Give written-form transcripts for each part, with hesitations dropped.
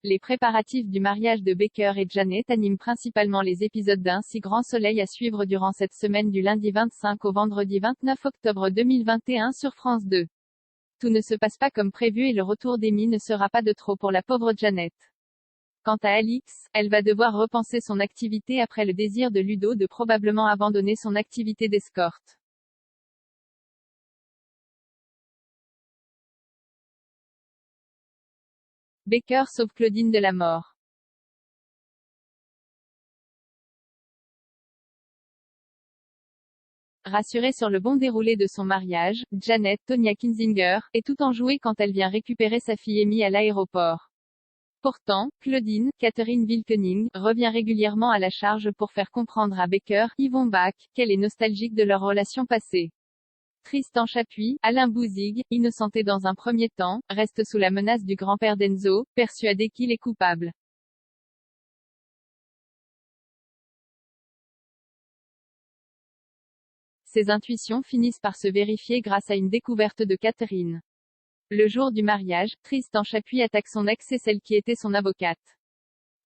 Les préparatifs du mariage de Baker et Janet animent principalement les épisodes d'Un si grand soleil à suivre durant cette semaine du lundi 25 au vendredi 29 octobre 2021 sur France 2. Tout ne se passe pas comme prévu et le retour d'Amy ne sera pas de trop pour la pauvre Janet. Quant à Alix, elle va devoir repenser son activité après le désir de Ludo de probablement abandonner son activité d'escorte. Baker sauve Claudine de la mort. Rassurée sur le bon déroulé de son mariage, Janet, Tonya Kinzinger, est tout enjouée quand elle vient récupérer sa fille Amy à l'aéroport. Pourtant, Claudine, Catherine Wilkening, revient régulièrement à la charge pour faire comprendre à Baker, Yvon Bach, qu'elle est nostalgique de leur relation passée. Tristan Chapuis, Alain Bouzigues, innocenté dans un premier temps, reste sous la menace du grand-père d'Enzo, persuadé qu'il est coupable. Ses intuitions finissent par se vérifier grâce à une découverte de Catherine. Le jour du mariage, Tristan Chapuis attaque son ex et celle qui était son avocate.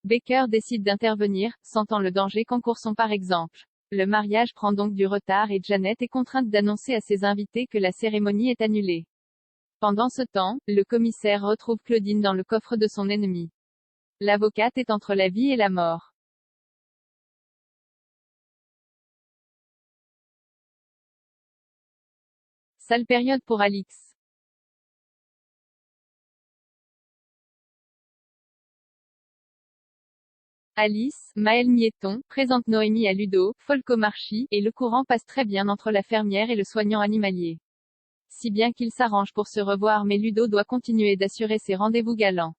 Baker décide d'intervenir, sentant le danger qu'encourt son par exemple. Le mariage prend donc du retard et Janet est contrainte d'annoncer à ses invités que la cérémonie est annulée. Pendant ce temps, le commissaire retrouve Claudine dans le coffre de son ennemi. L'avocate est entre la vie et la mort. Sale période pour Alix. Alice, Maëlle Miéton, présente Noémie à Ludo, Folco Marchi, et le courant passe très bien entre la fermière et le soignant animalier. Si bien qu'ils s'arrangent pour se revoir mais Ludo doit continuer d'assurer ses rendez-vous galants.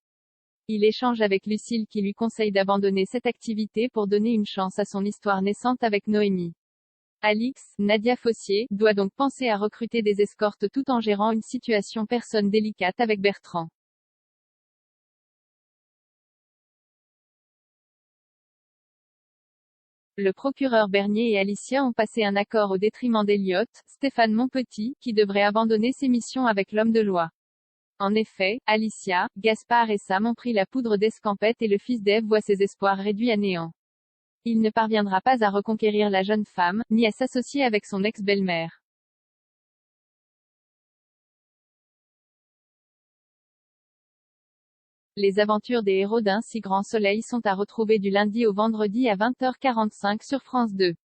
Il échange avec Lucille qui lui conseille d'abandonner cette activité pour donner une chance à son histoire naissante avec Noémie. Alix, Nadia Fossier, doit donc penser à recruter des escortes tout en gérant une situation personne délicate avec Bertrand. Le procureur Bernier et Alicia ont passé un accord au détriment d'Elliot, Stéphane Monpetit, qui devrait abandonner ses missions avec l'homme de loi. En effet, Alicia, Gaspard et Sam ont pris la poudre d'escampette et le fils d'Ève voit ses espoirs réduits à néant. Il ne parviendra pas à reconquérir la jeune femme, ni à s'associer avec son ex-belle-mère. Les aventures des héros d'Un si grand soleil sont à retrouver du lundi au vendredi à 20h45 sur France 2.